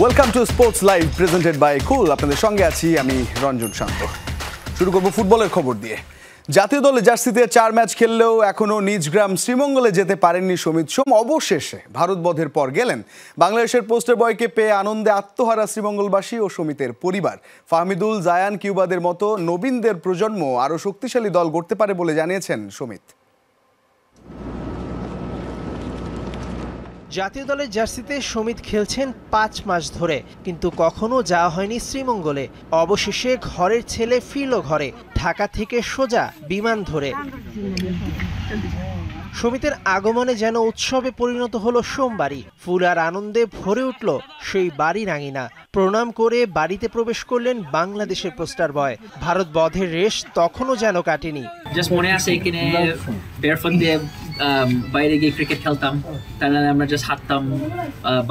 Welcome to sports live presented by cool. আপনাদের সঙ্গে আছি আমি রঞ্জন শান্ত। শুরু করব ফুটবলের খবর দিয়ে। জাতীয় দলে জার্সিতে 4 ম্যাচ খেললেও এখনও নিজ গ্রাম শ্রীমঙ্গলে যেতে পারেননি সমিত সোম। অবশেষে ভারত বধের পর গেলেন। বাংলাদেশের পোস্টার বয়কে পেয়ে আনন্দে আত্মহারা শ্রীমঙ্গলবাসী ও সমিতের পরিবার। ফাহমিদুল, জায়ান, কিউবাদের মতো নবীনদের প্রজন্ম আরও শক্তিশালী দল গড়তে পারে বলে জানিয়েছেন সমিত। জাতীয় দলের জার্সিতে সমিত খেলছেন 5 মাস ধরে, কিন্তু কখনো যাওয়া হয়নি শ্রীমঙ্গলে। অবশেষে ঘরের ছেলে ফিরল ঘরে, ঢাকা থেকে সোজা বিমান ধরে। সমিতের আগমনে যেন উৎসবে পরিণত হলো সোমবারই। ফুল আর আনন্দে ভরে উঠল সেই বাড়ির আঙিনা। প্রণাম করে বাড়িতে প্রবেশ করলেন বাংলাদেশের পোস্টার বয়। ভারত বধের রেশ তখনও যেন কাটেনি। জাস্ট মনে আছে এখানে বেয়ারফুট দিয়ে বাইরে গিয়ে ক্রিকেট খেলতাম, তার নাহলে আমরা জাস্ট হাঁটতাম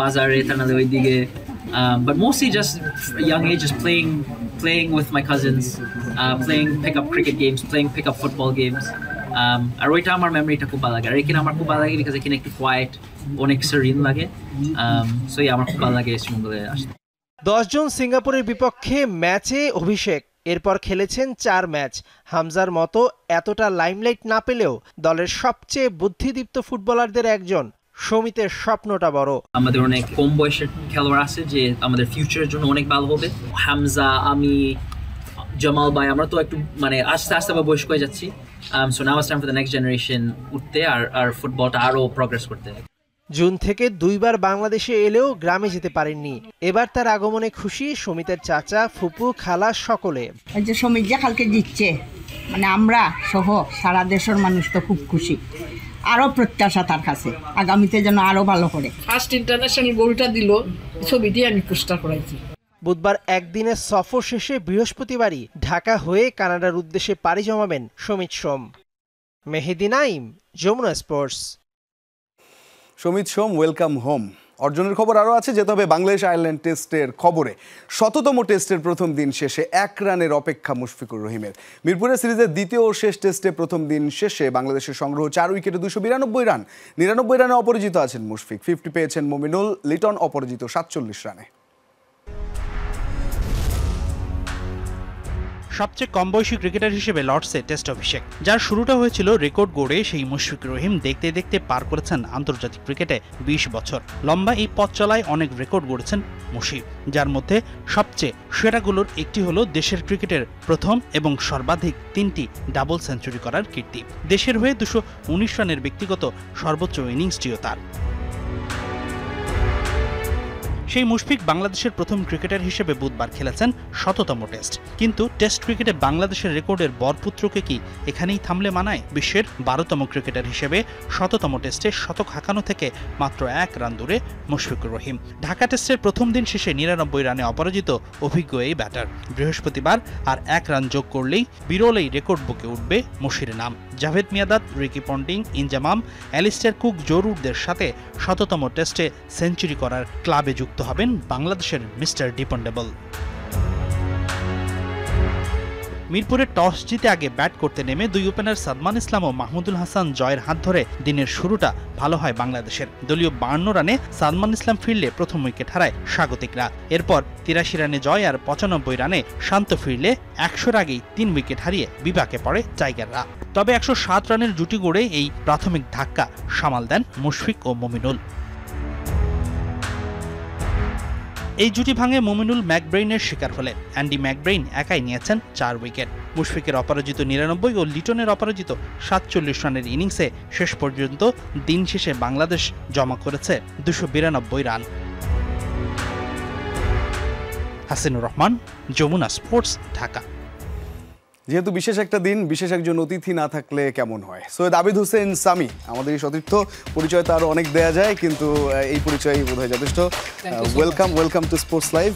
বাজারে, তার নাহলে ওইদিকে। But mostly just young age, just playing with my cousins, playing pick-up cricket games, playing pick-up football games. আর ওইটা আমার মেমোরিটা খুব ভালো লাগে। আর এখানে আমার খুব ভালো লাগে বিকজ এখানে একটু কোয়াইট, অনেক সেরিন লাগে। সো আমার খুব ভালো লাগে শ্রীমঙ্গলে আসতে। 10 জন সিঙ্গাপুরের বিপক্ষে ম্যাচে অভিষেক, এরপর খেলেছেন 4 ম্যাচ। হামজার মতো এতটা লাইমলাইট না পেলেও দলের সবচেয়ে বুদ্ধিদীপ্ত ফুটবলারদের একজন। সমিতের স্বপ্নটা বড়। আমাদের অনেক কম বয়সের খেলোয়াড় আছে যে আমাদের ফিউচারের জন্য অনেক ভালো হবে। হামজা, আমি, জামাল ভাই, আমরা তো একটু মানে আস্তে আস্তে আবার বয়স্ক হয়ে যাচ্ছি। So now it's time for the next generation উঠতে আর ফুটবলটা আরো প্রোগ্রেস করতে। জুন থেকে 2 বার বাংলাদেশে এলেও গ্রামে যেতে পারেননি। এবার তার আগমনে খুশি সমিতের চাচা, ফুপু, খালা সকলে। এই যে সমিত যে কালকে জিতছে, মানে আমরা সহ সারা দেশের মানুষ তো খুব খুশি। আরো প্রত্যাশা তার কাছে আগামীতে যেন আরো ভালো করে। ফার্স্ট ইন্টারন্যাশনাল গোলটা দিল, ছবিটি আমি পোস্টার করাইছি। বুধবার একদিনের সফর শেষে বৃহস্পতিবারই ঢাকা হয়ে কানাডার উদ্দেশ্যে পাড়ি জমাবেন সমিত সোম। মেহেদি নাইম, যমুনা স্পোর্টস। সমিত সোম ওয়েলকাম হোম। অর্জনের খবর আরও আছে, যেতে হবে বাংলাদেশ আয়ারল্যান্ড টেস্টের খবরে। 100তম টেস্টের প্রথম দিন শেষে 1 রানের অপেক্ষা মুশফিকুর রহিমের। মিরপুরের সিরিজের দ্বিতীয় ও শেষ টেস্টে প্রথম দিন শেষে বাংলাদেশের সংগ্রহ 4 উইকেটে 292 রান। 99 রানে অপরাজিত আছেন মুশফিক। 50 পেয়েছেন মমিনুল, লিটন অপরাজিত 47 রানে। সবচেয়ে কম বয়সী ক্রিকেটার হিসেবে লর্ডসে টেস্ট অভিষেক, যার শুরুটা হয়েছিল রেকর্ড গড়ে। সেই মুশফিকুর রহিম দেখতে দেখতে পার করেছেন আন্তর্জাতিক ক্রিকেটে 20 বছর। লম্বা এই পথ চলায় অনেক রেকর্ড গড়েছেন মুশফিক, যার মধ্যে সবচেয়ে সেরাগুলোর একটি হলো দেশের ক্রিকেটের প্রথম এবং সর্বাধিক 3টি ডাবল সেঞ্চুরি করার কীর্তি। দেশের হয়ে 219 রানের ব্যক্তিগত সর্বোচ্চ ইনিংসটিও তার। সেই মুশফিক বাংলাদেশের প্রথম ক্রিকেটার হিসেবে বুধবার খেলেছেন 100তম টেস্ট। কিন্তু টেস্ট ক্রিকেটে বাংলাদেশের রেকর্ডের বরপুত্রকে কি এখানেই থামলে মানায়? বিশ্বের 12তম ক্রিকেটার হিসেবে 100তম টেস্টে শতক হাঁকানো থেকে মাত্র 1 রান দূরে মুশফিকুর রহিম। ঢাকা টেস্টের প্রথম দিন শেষে 99 রানে অপরাজিত অভিজ্ঞ এই ব্যাটার। বৃহস্পতিবার আর 1 রান যোগ করলেই বিরল এই রেকর্ড বুকে উঠবে মুশির নাম। Javed Miandad, Ricky Ponting, Inzamam, Alastair Cook, জরুরদের সাথে 100তম টেস্টে সেঞ্চুরি করার ক্লাবে যুক্ত হবেন বাংলাদেশের মিস্টার ডিপেন্ডেবল। মিরপুরে টস জিতে আগে ব্যাট করতে নেমে 2 ওপেনার সাদমান ইসলাম ও মাহমুদুল হাসান জয়ের হাত ধরে দিনের শুরুটা ভালো হয় বাংলাদেশের। দলীয় 52 রানে সাদমান ইসলাম ফিরলে প্রথম উইকেট হারায় স্বাগতিকরা। এরপর 83 রানে জয় আর 95 রানে শান্ত ফিরলে 100-র আগেই 3 উইকেট হারিয়ে বিপাকে পড়ে টাইগাররা। তবে 107 রানের জুটি গড়ে এই প্রাথমিক ধাক্কা সামাল দেন মুশফিক ও মমিনুল। এই জুটি ভাঙে মমিনুল ম্যাকব্রেইনের শিকার হলে অ্যান্ডি ম্যাকব্রেইন একাই নিয়েছেন 4 উইকেট। মুশফিকের অপরাজিত 99 ও লিটনের অপরাজিত 47 রানের ইনিংসে শেষ পর্যন্ত দিন শেষে বাংলাদেশ জমা করেছে 292 রান। হাসিনুর রহমান, যমুনা স্পোর্টস, ঢাকা। যেহেতু বিশেষ একটা দিন, বিশেষ একজন অতিথি না থাকলে কেমন হয়? সৈয়দ আবিদ হোসেন সামি আমাদের এই সতীর্থ। পরিচয় তো আরও অনেক দেয়া যায়, কিন্তু এই পরিচয় বোধহয় যথেষ্ট। Welcome to sports live.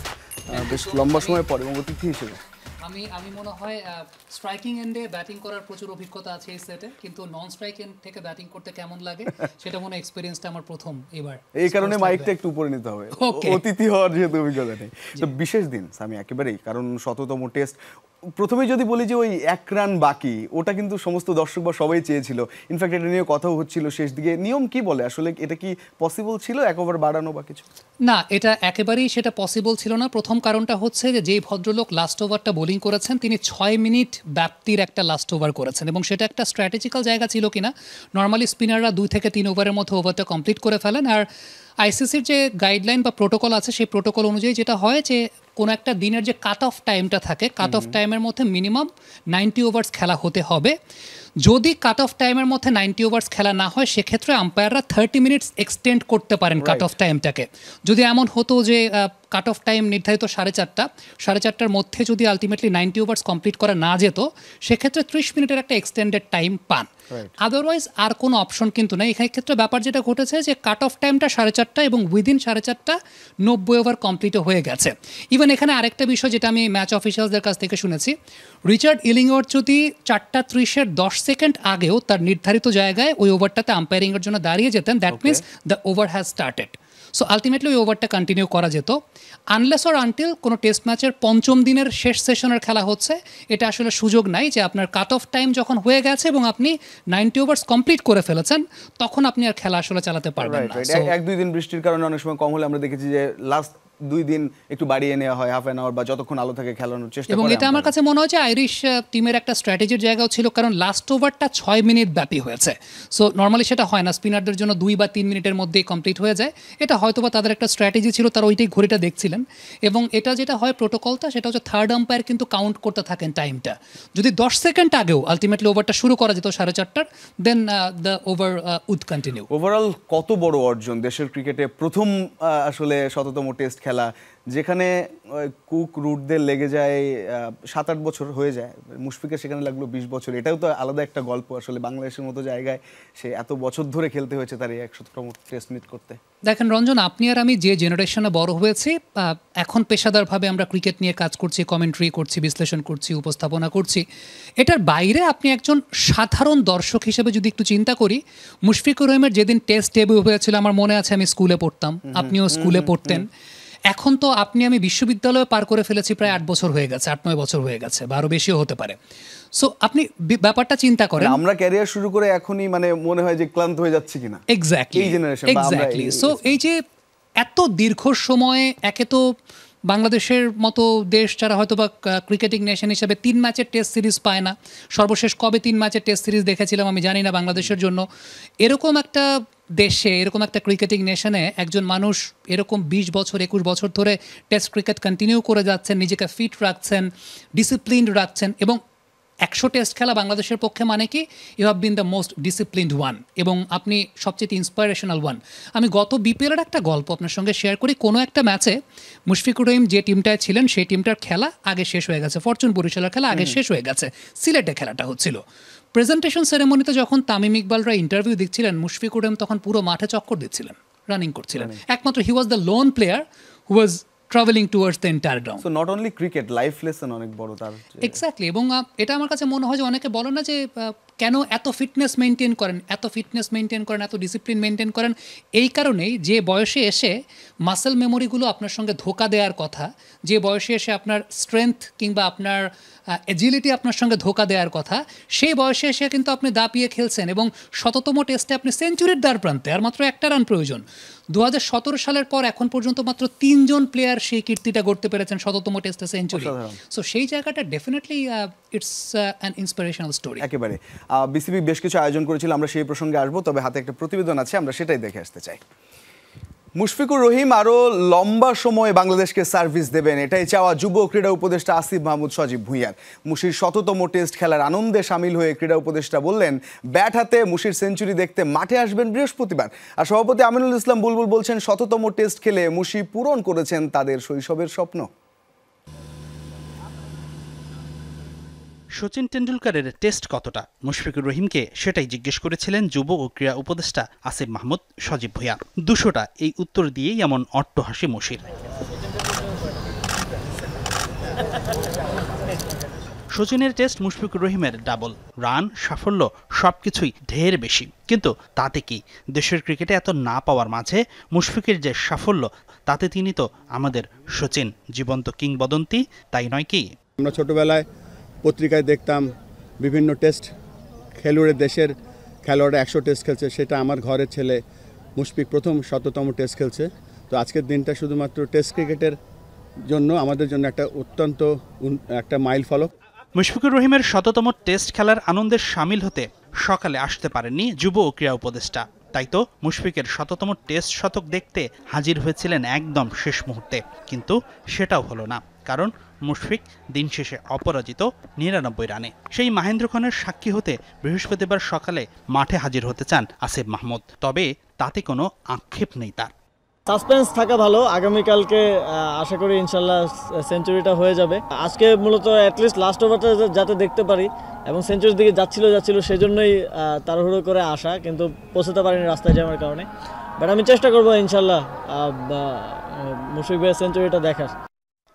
বেশ লম্বা সময় পর এবং অতিথি হিসেবে আমি মনে হয় স্ট্রাইকিং এন্ডে ব্যাটিং করার প্রচুর অভিজ্ঞতা আছে এই সেটে, কিন্তু নন স্ট্রাইক এন্ড থেকে ব্যাটিং করতে কেমন লাগে সেটা মনে এক্সপেরিয়েন্সটা আমার প্রথম এবার। এই কারণে মাইকটা একটু উপরে নিতে হবে, অতিথি হওয়ার যেহেতু অভিজ্ঞতা নেই। তো বিশেষ দিন সামি একেবারেই, কারণ 100তম টেস্ট প্রথমেই যদি বলি যে ওই 1 রান বাকি, ওটা কিন্তু সমস্ত দর্শক বা সবাই চেয়েছিল। ইনফ্যাক্ট এটা নিয়ে কথাও হচ্ছিল শেষ দিকে। নিয়ম কি বলে আসলে, এটা কি পসিবল ছিল 1 ওভার বাড়ানো বা কিছু? না, এটা একেবারেই সেটা পসিবল ছিল না। প্রথম কারণটা হচ্ছে যে যেই ভদ্রলোক লাস্ট ওভারটা বোলিং করেছেন তিনি 6 মিনিট ব্যাপ্তির একটা লাস্ট ওভার করেছেন এবং সেটা একটা স্ট্র্যাটেজিক্যাল জায়গা ছিল কিনা। নর্মালি স্পিনাররা 2 থেকে 3 ওভারের মধ্যে ওভারটা কমপ্লিট করে ফেলেন। আর আইসিসির যে গাইডলাইন বা প্রোটোকল আছে সেই প্রোটোকল অনুযায়ী যেটা হয় যে কোনো একটা দিনের যে কাট অফ টাইমটা থাকে, কাট অফ টাইমের মধ্যে মিনিমাম 90 ওভার্স খেলা হতে হবে। যদি কাট অফ টাইমের মধ্যে 90 ওভার্স খেলা না হয় সেক্ষেত্রে আম্পায়াররা 30 মিনিটস এক্সটেন্ড করতে পারেন কাট অফ টাইমটাকে। যদি এমন হতো যে কাট অফ টাইম নির্ধারিত 4:30টার মধ্যে যদি আলটিমেটলি 90 ওভার্স কমপ্লিট করা না যেত সেক্ষেত্রে 30 মিনিটের একটা এক্সটেন্ডেড টাইম পান। আদারওয়াইজ আর কোনো অপশন কিন্তু নেই। এখানে ক্ষেত্রে ব্যাপার যেটা ঘটেছে যে কাট অফ টাইমটা 4:30 এবং উইদিন 4:30 90 ওভার কমপ্লিটও হয়ে গেছে। ইভেন এখানে আরেকটা বিষয় যেটা আমি ম্যাচ অফিসিয়ালসদের কাছ থেকে শুনেছি, রিচার্ড ইলিংওয়ার্থ যদি 4:30 10 সেকেন্ড আগেও তার নির্ধারিত জায়গায় ওই ওভারটাতে আম্পায়ারিংয়ের জন্য দাঁড়িয়ে যেতেন, that means the over has started. So ultimately ওই ওভারটা কন্টিনিউ করা যেত আনলেস অর আনটিল কোনো টেস্ট ম্যাচের 5ম দিনের শেষ সেশনের খেলা হচ্ছে। এটা আসলে সুযোগ নাই যে আপনার কাট অফ টাইম যখন হয়ে গেছে এবং আপনি 90 ওভার্স কমপ্লিট করে ফেলেছেন তখন আপনি আর খেলা আসলে চালাতে পারবেন না। 1-2 দিন বৃষ্টির কারণে অনেক সময় কম হলে আমরা দেখেছি যে লাস্ট 2 দিন একটু বাড়িয়ে নেওয়া হয়, হাফ অ্যান আওয়ার বা যতক্ষণ আলো থাকে খেলানোর চেষ্টা করে। এবং এটা আমার কাছে মনে হয় যে আইরিশ টিমের একটা স্ট্র্যাটেজির জায়গাও ছিল, কারণ লাস্ট ওভারটা 6 মিনিট ব্যাপী হয়েছে। সো নর্মালি সেটা হয় না, স্পিনারদের জন্য 2 বা 3 মিনিটের মধ্যেই কমপ্লিট হয়ে যায়। এটা হয়তো বা তাদের একটা স্ট্র্যাটেজি ছিল, তারা ওইটাই ঘড়িটা দেখছিলেন। এবং এটা যেটা হয় প্রোটোকলটা সেটা হচ্ছে থার্ড আম্পায়ার কিন্তু কাউন্ট করতে থাকেন টাইমটা। যদি 10 সেকেন্ড আগেও আলটিমেটলি ওভারটা শুরু করা যেত 4:30, then the over would continue. Overall কত বড় অর্জন দেশের ক্রিকেটে, প্রথম আসলে 100তম টেস্ট খেলা, যেখানে কুক রুটদের লেগে যায় 7-8 বছর হয়ে যায়, মুশফিকের সেখানে লাগলো 20 বছর। এটাও তো আলাদা একটা গল্প আসলে, বাংলাদেশের মতো জায়গায় সে এত বছর ধরে খেলতে হয়েছে তার এই 100তম টেস্ট মিট করতে। দেখেন রঞ্জন, আপনি আর আমি যে জেনারেশনে বড় হয়েছি, এখন পেশাদারভাবে আমরা ক্রিকেট নিয়ে কাজ করছি, কমেন্ট্রি করছি, বিশ্লেষণ করছি, উপস্থাপনা করছি। এটার বাইরে আপনি একজন সাধারণ দর্শক হিসেবে যদি একটু চিন্তা করি, মুশফিকুর রহিমের যেদিন টেস্ট ডেবিউ হয়েছিল আমার মনে আছে আমি স্কুলে পড়তাম, আপনিও স্কুলে পড়তেন। এখন তো আপনি আমি বিশ্ববিদ্যালয়ে পার করে ফেলেছি, প্রায় 8 বছর হয়ে গেছে, 8-9 বছর হয়ে গেছে, বা আরও বেশিও হতে পারে। সো আপনি ব্যাপারটা চিন্তা করেন, আমরা ক্যারিয়ার শুরু করে এখনই মানে মনে হয় যে ক্লান্ত হয়ে যাচ্ছে কিনা। এক্স্যাক্টলি। সো এই যে এত দীর্ঘ সময়ে, একে তো বাংলাদেশের মতো দেশ যারা হয়তো বা ক্রিকেটিং নেশন হিসেবে 3 ম্যাচের টেস্ট সিরিজ পায় না, সর্বশেষ কবে 3 ম্যাচের টেস্ট সিরিজ দেখেছিলাম আমি জানি না বাংলাদেশের জন্য। এরকম একটা দেশে, এরকম একটা ক্রিকেটিং নেশনে একজন মানুষ এরকম 20 বছর 21 বছর ধরে টেস্ট ক্রিকেট কন্টিনিউ করে যাচ্ছেন, নিজেকে ফিট রাখছেন, ডিসিপ্লিনড রাখছেন, এবং 100 টেস্ট খেলা বাংলাদেশের পক্ষে মানে কি you have been the most disciplined one, এবং আপনি সবচেয়ে ইন্সপাইরেশনাল ওয়ান। আমি গত বিপিএলের একটা গল্প আপনার সঙ্গে শেয়ার করি। কোনো একটা ম্যাচে মুশফিকুর রহিম যে টিমটায় ছিলেন সেই টিমটার খেলা আগে শেষ হয়ে গেছে, ফরচুন বরিশালের খেলা আগে শেষ হয়ে গেছে, সিলেটে খেলাটা হচ্ছিল। প্রেজেন্টেশন সেরেমনিতে যখন তামিম ইকবালরা ইন্টারভিউ দিচ্ছিলেন, মুশফিকুর রহিম তখন পুরো মাঠে চক্কর দিচ্ছিলেন, রানিং করছিলেন। একমাত্র he was the lone player who was travelling towards the entire ground. So not only cricket, life lesson অনেক বড় তার। এক্স্যাক্টলি। এবং এটা আমার কাছে মনে হয় যে অনেকে বলে না যে কেন এত ফিটনেস মেনটেন করেন, এত ডিসিপ্লিন মেনটেন করেন। এই কারণেই যে বয়সে এসে মাসেল মেমোরিগুলো আপনার সঙ্গে ধোকা দেওয়ার কথা, যে বয়সে এসে আপনার স্ট্রেংথ কিংবা আপনার এজিলিটি আপনার সঙ্গে ধোকা দেওয়ার কথা, সেই বয়সে এসে কিন্তু আপনি দাপিয়ে খেলছেন এবং 100তম টেস্টে আপনি সেঞ্চুরির দ্বার প্রান্তে, আর মাত্র একটা রান প্রয়োজন। 2017 সালের পর এখন পর্যন্ত মাত্র 3 জন প্লেয়ার সেই কীর্তিটা গড়তে পেরেছেন, 100তম টেস্টে সেঞ্চুরি। সো সেই জায়গাটা definitely it's an inspirational story. একেবারে। বিসিবি বেশ কিছু আয়োজন করেছিল, আমরা সেই প্রসঙ্গে আসবো, তবে হাতে একটা প্রতিবেদন আছে, আমরা সেটাই দেখে আসতে চাই। মুশফিকুর রহিম আরও লম্বা সময় বাংলাদেশকে সার্ভিস দেবেন, এটাই চাওয়া যুব ক্রীড়া উপদেষ্টা আসিফ মাহমুদ সজীব ভুঁইয়ার। মুশির 100তম টেস্ট খেলার আনন্দে সামিল হয়ে ক্রীড়া উপদেষ্টা বললেন, ব্যাট হাতে মুশির সেঞ্চুরি দেখতে মাঠে আসবেন বৃহস্পতিবার। আর সভাপতি আমিনুল ইসলাম বুলবুল বলছেন, 100তম টেস্ট খেলে মুশি পূরণ করেছেন তাদের শৈশবের স্বপ্ন। সচিন টেন্ডুলকারের টেস্ট কতটা, মুশফিকুর রহিমকে সেটাই জিজ্ঞেস করেছিলেন যুব ও ক্রীড়া উপদেষ্টা আসিফ মাহমুদ সজীব ভুঁইয়া। 200টা, এই উত্তর দিয়েই এমন অট্টহাসি মুশির। সচিনের টেস্ট মুশফিকুর রহিমের ডাবল, রান, সাফল্য সবকিছুই ঢের বেশি। কিন্তু তাতে কি, দেশের ক্রিকেটে এত না পাওয়ার মাঝে মুশফিকের যে সাফল্য, তাতে তিনি তো আমাদের সচিন, জীবন্ত কিংবদন্তি, তাই নয় কি? আমরা ছোটবেলায় পত্রিকায় দেখতাম বিভিন্ন টেস্ট খেলুড়ে দেশের খেলোয়াড়রা 100 টেস্ট খেলছে, সেটা আমার ঘরের ছেলে মুশফিক প্রথম 100তম টেস্ট খেলছে। তো আজকের দিনটা শুধুমাত্র টেস্ট ক্রিকেটের জন্য আমাদের জন্য একটা অত্যন্ত একটা মাইল ফলক। মুশফিকুর রহিমের 100তম টেস্ট খেলার আনন্দে সামিল হতে সকালে আসতে পারেননি যুব ও ক্রীড়া উপদেষ্টা। তাই তো মুশফিকের 100তম টেস্ট শতক দেখতে হাজির হয়েছিলেন একদম শেষ মুহূর্তে, কিন্তু সেটাও হলো না, কারণ মুশফিক দিন শেষে অপরাজিত 99 রানে। সেই মাহেন্দ্র খানের সাক্ষী হতে বৃহস্পতিবার সকালে মাঠে হাজির হতে চান আসিফ মাহমুদ, তবে তাতে কোনো আক্ষেপ নেই তার। সাসপেন্স থাকা ভালো, আগামীকালকে আশা করি ইনশাল্লাহ সেঞ্চুরিটা হয়ে যাবে। আজকে মূলত অ্যাটলিস্ট লাস্ট ওভারটা যাতে দেখতে পারি, এবং সেঞ্চুরির দিকে যাচ্ছিল সেই জন্যই তাড়াহুড়ো করে আসা, কিন্তু পৌঁছতে পারিনি রাস্তায় জ্যামের কারণে। বাট আমি চেষ্টা করবো ইনশাল্লাহ মুশফিক ভাইয়ের সেঞ্চুরিটা দেখার।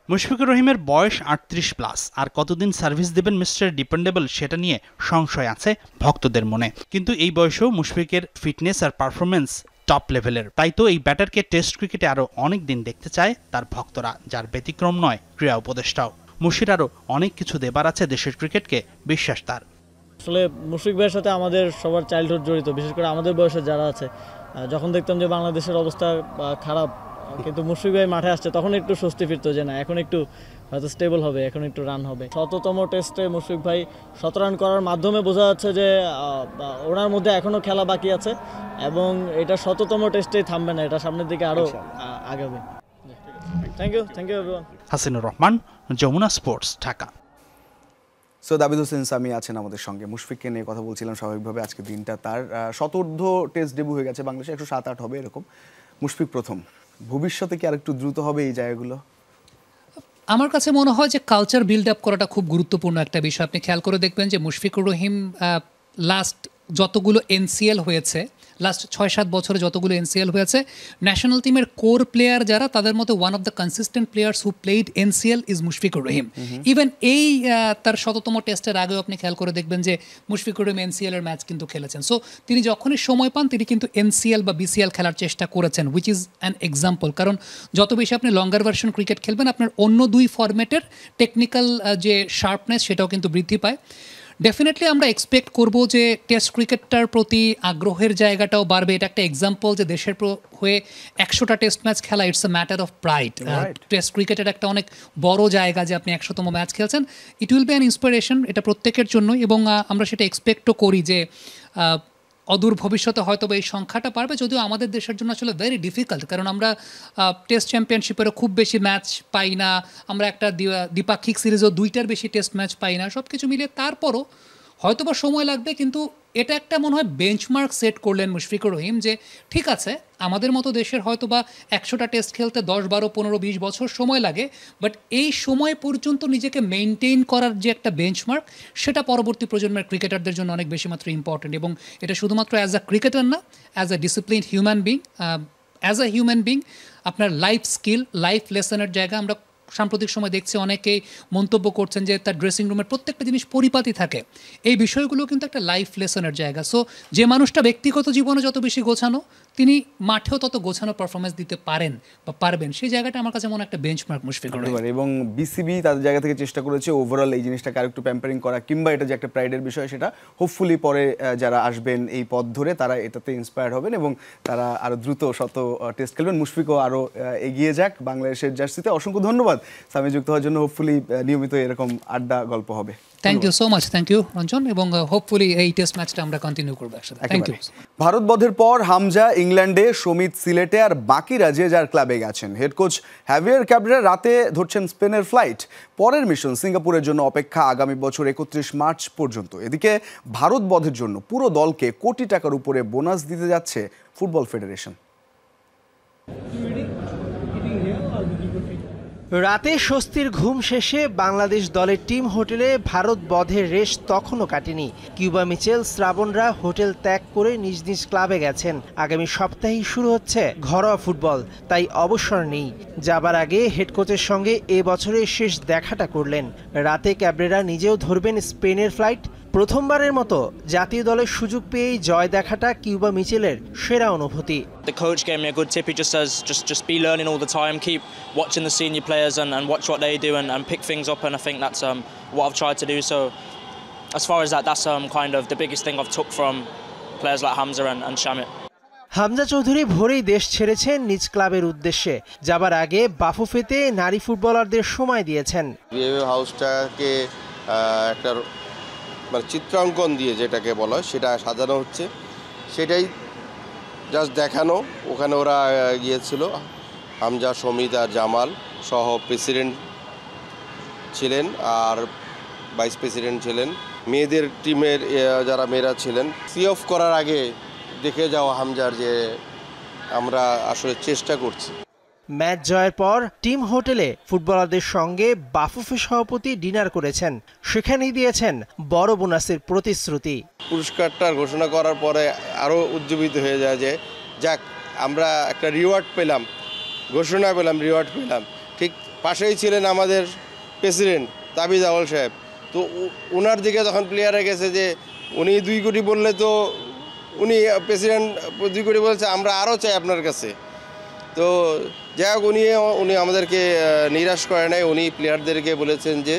মুশফিকুর রহিমের বয়স 38+, আর কতদিন সার্ভিস দেবেন মিস্টার ডিপেন্ডেবল সেটা নিয়ে সংশয় আছে ভক্তদের মনে, কিন্তু এই বয়সেও মুশফিকের ফিটনেস আর পারফরমেন্স টপ লেভেলের। তাই তো এই ব্যাটারকে টেস্ট ক্রিকেটে আরও অনেক দিন দেখতে চায় তার ভক্তরা, যার ব্যতিক্রম নয় ক্রীড়া উপদেষ্টাও। মুশির আরও অনেক কিছু দেবার আছে দেশের ক্রিকেটকে, বিশ্বাস তার। আসলে মুশফিক ভাইয়ের সাথে আমাদের সবার চাইল্ডহুড জড়িত, বিশেষ করে আমাদের বয়সে যারা আছে। যখন দেখতাম যে বাংলাদেশের অবস্থা খারাপ, কিন্তু মুশফিক ভাই মাঠে আসছে, তখন একটু স্বস্তি ফিরতো যে না, এখন একটু হয়তো স্টেবল হবে, এখন একটু রান হবে। 100তম টেস্টে মুশফিক ভাই 100 রান করার মাধ্যমে বোঝা যাচ্ছে যে ওনার মধ্যে এখনও খেলা বাকি আছে, এবং এটা 100তম টেস্টেই থামবে না, এটা সামনের দিকে আরও আগাবে। Thank you everyone. Hasinur Rahman, Jamuna sports, Dhaka. Syed Abid Hossain Sami আছেন আমাদের সঙ্গে। মুশফিককে নিয়ে কথা বলছিলাম, স্বাভাবিকভাবে আজকে দিনটা তার শতার্ধ টেস্ট ডেবু হয়ে গেছে বাংলাদেশে, 107-8 হবে এরকম। মুশফিক প্রথম, ভবিষ্যতে কি আর একটু দ্রুত হবে এই জায়গাগুলো? আমার কাছে মনে হয় যে কালচার বিল্ড আপ করাটা খুব গুরুত্বপূর্ণ একটা বিষয়। আপনি খেয়াল করে দেখবেন যে মুশফিকুর রহিম লাস্ট যতগুলো এনসিএল হয়েছে, লাস্ট 6-7 বছরে যতগুলো এনসিএল হয়েছে, ন্যাশনাল টিমের কোর প্লেয়ার যারা, তাদের মধ্যে one of the consistent players who played NCL is Mushfiqur Rahim. Even এই তার 100তম টেস্টের আগেও আপনি খেয়াল করে দেখবেন যে মুশফিকুর রহিম এনসিএল এর ম্যাচ কিন্তু খেলেছেন। সো তিনি যখনই সময় পান তিনি কিন্তু এনসিএল বা বিসিএল খেলার চেষ্টা করেছেন, হুইচ ইজ অ্যান এক্সাম্পল। কারণ যত বেশি আপনি লঙ্গার ভার্সন ক্রিকেট খেলবেন, আপনার অন্য দুই ফরম্যাটের টেকনিক্যাল যে শার্পনেস সেটাও কিন্তু বৃদ্ধি পায়। ডেফিনেটলি আমরা এক্সপেক্ট করব যে টেস্ট ক্রিকেটটার প্রতি আগ্রহের জায়গাটাও বাড়বে। এটা একটা এক্সাম্পল যে দেশের হয়ে 100টা টেস্ট ম্যাচ খেলা, it's a matter of pride. Test ক্রিকেটের একটা অনেক বড় জায়গা যে আপনি 100তম ম্যাচ খেলছেন, it will be an inspiration, এটা প্রত্যেকের জন্য, এবং আমরা সেটা এক্সপেক্টও করি যে অদূর ভবিষ্যতে হয়তো এই সংখ্যাটা পারবে, যদিও আমাদের দেশের জন্য আসলে ভেরি ডিফিকাল্ট, কারণ আমরা টেস্ট চ্যাম্পিয়নশিপেরও খুব বেশি ম্যাচ পাই না, আমরা একটা দ্বিপাক্ষিক সিরিজও 2টার বেশি টেস্ট ম্যাচ পাই না, সব কিছু মিলিয়ে তারপরও হয়তোবা সময় লাগবে। কিন্তু এটা একটা মনে হয় বেঞ্চমার্ক সেট করলেন মুশফিকুর রহিম যে ঠিক আছে, আমাদের মতো দেশের হয়তোবা 100টা টেস্ট খেলতে 10, 12, 15, 20 বছর সময় লাগে, বাট এই সময় পর্যন্ত নিজেকে মেনটেন করার যে একটা বেঞ্চমার্ক, সেটা পরবর্তী প্রজন্মের ক্রিকেটারদের জন্য অনেক বেশি মাত্র ইম্পর্টেন্ট। এবং এটা শুধুমাত্র অ্যাজ আ ক্রিকেটার না, as a disciplined human being, as a human being আপনার লাইফ স্কিল, লাইফ লেসনের জায়গা। আমরা সাম্প্রতিক সময় দেখছি অনেকেই মন্তব্য করছেন যে তার ড্রেসিং রুমের প্রত্যেকটা জিনিস পরিপাটি থাকে, এই বিষয়গুলো কিন্তু একটা লাইফ লেসনের জায়গা। সো যে মানুষটা ব্যক্তিগত জীবনে যত বেশি গোছানো, তিনি মাঠেও তত গোছানো পারফরমেন্স দিতে পারেন বা পারবেন, সেই জায়গাটা আমার কাছে মনে একটা বেঞ্চমার্ক মুশফিকুর রহিম। এবং বিসিবি তাদের জায়গা থেকে চেষ্টা করেছে ওভারঅল এই জিনিসটাকে আরেকটু প্যাম্পারিং করা, কিংবা এটা যে একটা প্রাইডের বিষয়, সেটা হোপফুলি পরে যারা আসবেন এই পথ ধরে তারা এটাতে ইন্সপায়ার্ড হবেন এবং তারা আরও দ্রুত শত টেস্ট খেলবেন। মুশফিকও আরও এগিয়ে যাক বাংলাদেশের জার্সিতে। অসংখ্য ধন্যবাদ সামি যুক্ত হওয়ার জন্য। হোপফুলি নিয়মিত এরকম আড্ডা গল্প হবে। Thank you so much, thank you Ranjan, এবং হোপফুলি এই টেস্ট ম্যাচটা আমরা কন্টিনিউ করবো একসাথে। Thank you. ভারত বধের পর হামজা ইংল্যান্ডে, সমিত সিলেটে, আর বাকিরা যে যার ক্লাবে গেছেন। হেড কোচ হ্যাভিয়ার ক্যাব্রেরা রাতে ধরছেন স্পেনের ফ্লাইট। পরের মিশন সিঙ্গাপুরের জন্য অপেক্ষা আগামী বছর 31 মার্চ পর্যন্ত। এদিকে ভারত বধের জন্য পুরো দলকে কোটি টাকার উপরে বোনাস দিতে যাচ্ছে ফুটবল ফেডারেশন। রাতে স্বস্তির ঘুম শেষে বাংলাদেশ দলের টিম হোটেলে ভারত বধের রেশ তখনও কাটেনি। কিউবা মিচেল, শ্রাবণরা হোটেল ত্যাগ করে নিজ নিজ ক্লাবে গেছেন। আগামী সপ্তাহেই শুরু হচ্ছে ঘরোয়া ফুটবল, তাই অবসর নেই। যাবার আগে হেড কোচের সঙ্গে এ বছরের শেষ দেখাটা করলেন। রাতে ক্যাব্রেরা নিজেও ধরবেন স্পেনের ফ্লাইট। প্রথমবারের মতো জাতীয় দলের সুযোগ পেয়েই জয় দেখাটা কিউবা মিচেলের সেরা অনুভূতি। The coach gave me a good tip. He just says just be learning all the time, keep watching the senior players and watch what they do and pick things up, and I think that's what I've tried to do. So as far as that's kind of the biggest thing I've took from players like Hamza and Shamit. Hamza Chowdhury ভোরেই দেশ ছেড়েছেন নিজ ক্লাবের উদ্দেশ্যে। যাবার আগে বাফুফেতে নারী ফুটবলারদের সময় দিয়েছেন। হাউসটাকে একটা মানে চিত্রাঙ্কন দিয়ে যেটাকে বলা হয় সেটা সাজানো হচ্ছে, সেটাই জাস্ট দেখানো। ওখানে ওরা গিয়েছিল, হামজা, সমিত আর জামাল সহ প্রেসিডেন্ট ছিলেন আর ভাইস প্রেসিডেন্ট ছিলেন। মেয়েদের টিমের যারা মেয়েরা ছিলেন, সি অফ করার আগে দেখে যাওয়া হামজার যে আমরা আসলে চেষ্টা করছি। ম্যাচ জয়ের পর টিম হোটেলে ফুটবলারদের সঙ্গে বাফুফে সভাপতি ডিনার করেছেন। সেখানেই দিয়েছেন বড় বোনাসের প্রতিশ্রুতি। পুরস্কারটা ঘোষণা করার পরে আরও উজ্জীবিত হয়ে যায় যে যাক, আমরা একটা রিওয়ার্ড পেলাম, ঘোষণা পেলাম, রিওয়ার্ড পেলাম। ঠিক পাশেই ছিলেন আমাদের প্রেসিডেন্ট তাবিজ আউয়াল সাহেব। তো ওনার দিকে তখন প্লেয়ারে গেছে যে উনি 2 কোটি বললে তো উনি প্রেসিডেন্ট 2 কোটি বলছে, আমরা আরও চাই আপনার কাছে। তো যাই হোক, উনি আমাদেরকে নিরাশ করে নাই। উনি প্লেয়ারদেরকে বলেছেন যে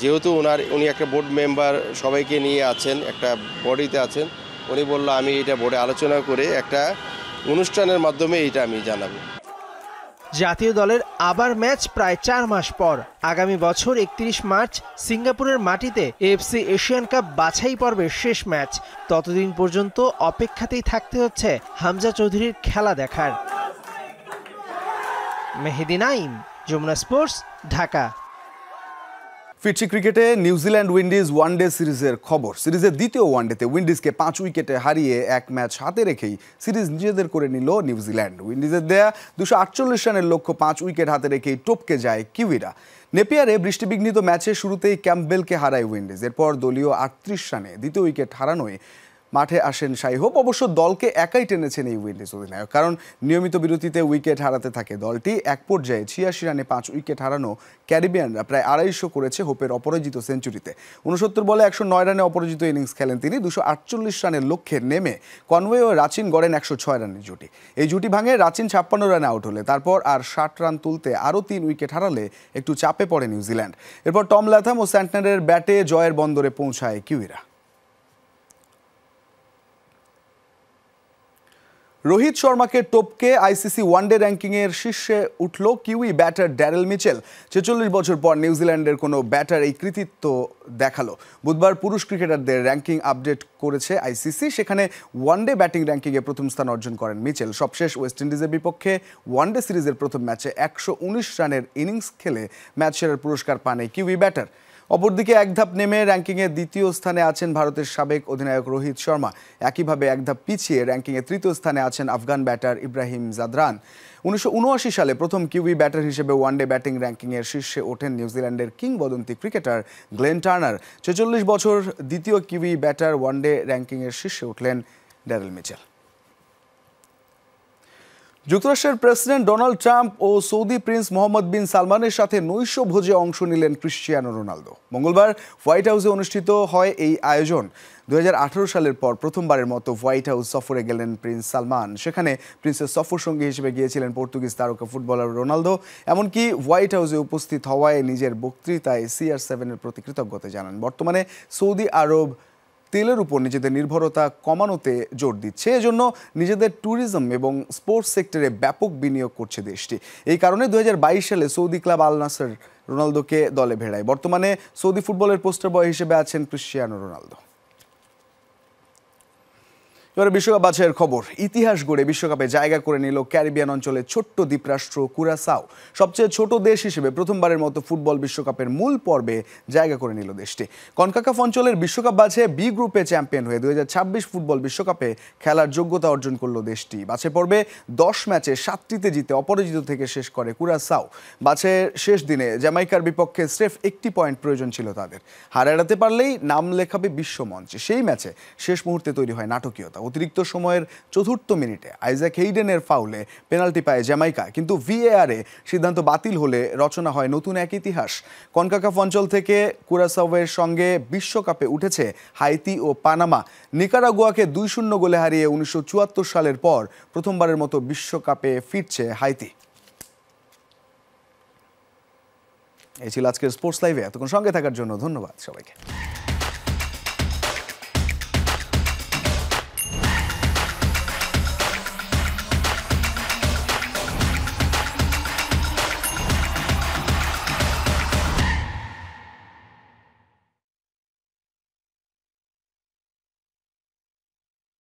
যেহেতু উনি একটা বোর্ড মেম্বার সবাইকে নিয়ে আছেন, একটা বডিতে আছেন, উনি বললো আমি এটা বোর্ডে আলোচনা করে একটা অনুষ্ঠানের মাধ্যমে এটা আমি জানাবো। জাতীয় দলের আবার ম্যাচ প্রায় 4 মাস পর। আগামী বছর 31 মার্চ সিঙ্গাপুরের মাটিতে এএফসি এশিয়ান কাপ বাছাই পর্বের শেষ ম্যাচ। ততদিন পর্যন্ত অপেক্ষাতেই থাকতে হচ্ছে হামজা চৌধুরীর খেলা দেখার। মেহেদি নাইম, যমুনা স্পোর্টস, ঢাকা। ফিরছি ক্রিকেটে। নিউজিল্যান্ড উইন্ডিজ ওয়ানডে সিরিজের খবর। সিরিজের দ্বিতীয় ওয়ানডেতে উইন্ডিজকে 5 উইকেটে হারিয়ে 1 ম্যাচ হাতে রেখেই সিরিজ নিজেদের করে নিল নিউজিল্যান্ড। উইন্ডিজের দেয়া 248 রানের লক্ষ্য 5 উইকেট হাতে রেখেই টপকে যায় কিউইরা। নেপিয়ারে বৃষ্টিবিঘ্নিত ম্যাচে শুরুতেই ক্যাম্পবেলকে হারায় উইন্ডিজ। এরপর দলীয় 38 রানে দ্বিতীয় উইকেট হারানোয় মাঠে আসেন শাই হোপ। অবশ্য দলকে একাই টেনেছেন এই উইন্ডিজ অধিনায়ক, কারণ নিয়মিত বিরতিতে উইকেট হারাতে থাকে দলটি। এক পর্যায়ে 86 রানে 5 উইকেট হারানো ক্যারিবিয়ানরা প্রায় 250 করেছে হোপের অপরাজিত সেঞ্চুরিতে। 69 বলে 109 রানে অপরাজিত ইনিংস খেলেন তিনি। 248 রানের লক্ষ্যে নেমে কনওয়ে ও রাচিন গড়েন 106 রানের জুটি। এই জুটি ভাঙে রাচিন 56 রানে আউট হলে তারপর আর 60 রান তুলতে আরও 3 উইকেট হারালে একটু চাপে পড়ে নিউজিল্যান্ড। এরপর টম ল্যাথাম ও স্যান্টনারের ব্যাটে জয়ের বন্দরে পৌঁছায় কিউইরা। রোহিত শর্মাকে টপকে আইসিসি ওয়ানডে র্যাঙ্কিংয়ের শীর্ষে উঠল কিউই ব্যাটার ড্যারেল মিচেল। 46 বছর পর নিউজিল্যান্ডের কোনো ব্যাটার এই কৃতিত্ব দেখালো। বুধবার পুরুষ ক্রিকেটারদের র্যাঙ্কিং আপডেট করেছে আইসিসি। সেখানে ওয়ানডে ব্যাটিং র্যাঙ্কিংয়ে প্রথম স্থান অর্জন করেন মিচেল। সবশেষ ওয়েস্ট ইন্ডিজের বিপক্ষে ওয়ানডে সিরিজের প্রথম ম্যাচে 119 রানের ইনিংস খেলে ম্যাচ সেরার পুরস্কার পান এই কিউই ব্যাটার। অপরদিকে এক ধাপ নেমে র্যাঙ্কিংয়ে দ্বিতীয় স্থানে আছেন ভারতের সাবেক অধিনায়ক রোহিত শর্মা। একইভাবে এক ধাপ পিছিয়ে র্যাঙ্কিংয়ে তৃতীয় স্থানে আছেন আফগান ব্যাটার ইব্রাহিম জাদরান। 1979 সালে প্রথম কিউই ব্যাটার হিসেবে ওয়ানডে ব্যাটিং র্যাঙ্কিংয়ের শীর্ষে ওঠেন নিউজিল্যান্ডের কিংবদন্তি ক্রিকেটার গ্লেন টার্নার। 46 বছর দ্বিতীয় কিউই ব্যাটার ওয়ানডে র্যাঙ্কিংয়ের শীর্ষে উঠলেন ড্যারেল মিচেল। যুক্তরাষ্ট্রের প্রেসিডেন্ট ডোনাল্ড ট্রাম্প ও সৌদি প্রিন্স মোহাম্মদ বিন সালমানের সাথে নৈশভোজে অংশ নিলেন ক্রিশ্চিয়ানো রোনালদো। মঙ্গলবার হোয়াইট হাউসে অনুষ্ঠিত হয় এই আয়োজন। 2018 সালের পর প্রথমবারের মতো হোয়াইট হাউস সফরে গেলেন প্রিন্স সালমান। সেখানে প্রিন্সের সফর সঙ্গী হিসেবে গিয়েছিলেন পর্তুগিজ তারকা ফুটবলার রোনালদো। এমনকি হোয়াইট হাউসে উপস্থিত হওয়ায় নিজের বক্তৃতায় CR7-এর প্রতি কৃতজ্ঞতা জানান। বর্তমানে সৌদি আরব তেলের উপর নিজেদের নির্ভরতা কমানোতে জোর দিচ্ছে। এজন্য নিজেদের ট্যুরিজম এবং স্পোর্টস সেক্টরে ব্যাপক বিনিয়োগ করছে দেশটি। এই কারণে 2022 সালে সৌদি ক্লাব আল নাসর রোনালদোকে দলে ভেড়ায়। বর্তমানে সৌদি ফুটবলের পোস্টার বয় হিসেবে আছেন ক্রিশ্চিয়ানো রোনালদো। এবারে বিশ্বকাপ বাছাইয়ের খবর। ইতিহাস গড়ে বিশ্বকাপে জায়গা করে নিল ক্যারিবিয়ান অঞ্চলের ছোট্ট দ্বীপরাষ্ট্র কুরাসাও। সবচেয়ে ছোট দেশ হিসেবে প্রথমবারের মতো ফুটবল বিশ্বকাপের মূল পর্বে জায়গা করে নিল দেশটি। কনকাকাফ অঞ্চলের বিশ্বকাপ বাছাইয়ে বি গ্রুপে চ্যাম্পিয়ন হয়ে 2026 ফুটবল বিশ্বকাপে খেলার যোগ্যতা অর্জন করল দেশটি। বাছাই পর্বে 10 ম্যাচে 7টিতে জিতে অপরাজিত থেকে শেষ করে কুরাসাও। বাছাইয়ের শেষ দিনে জ্যামাইকার বিপক্ষে স্রেফ 1টি পয়েন্ট প্রয়োজন ছিল তাদের। হার এড়াতে পারলেই নাম লেখাবে বিশ্বমঞ্চে। সেই ম্যাচে শেষ মুহূর্তে তৈরি হয় নাটকীয়তা। অতিরিক্ত সময়ের ৪র্থ মিনিটে আইজ্যাক হেইডেনের ফাউলে পেনাল্টি পায় জ্যামাইকা, কিন্তু ভিএআরে সিদ্ধান্ত বাতিল হলে রচনা হয় নতুন এক ইতিহাস। কনকাকাফ অঞ্চল থেকে কুরাসাওয়ের সঙ্গে বিশ্বকাপে উঠেছে হাইতি ও পানামা। নিকারাগুয়াকে ২-০ গোলে হারিয়ে ১৯৭৪ সালের পর প্রথমবারের মতো বিশ্বকাপে ফিরছে হাইতি। এই ছিল আজকের স্পোর্টস লাইভে। এতক্ষণ সঙ্গে থাকার জন্য ধন্যবাদ সবাইকে।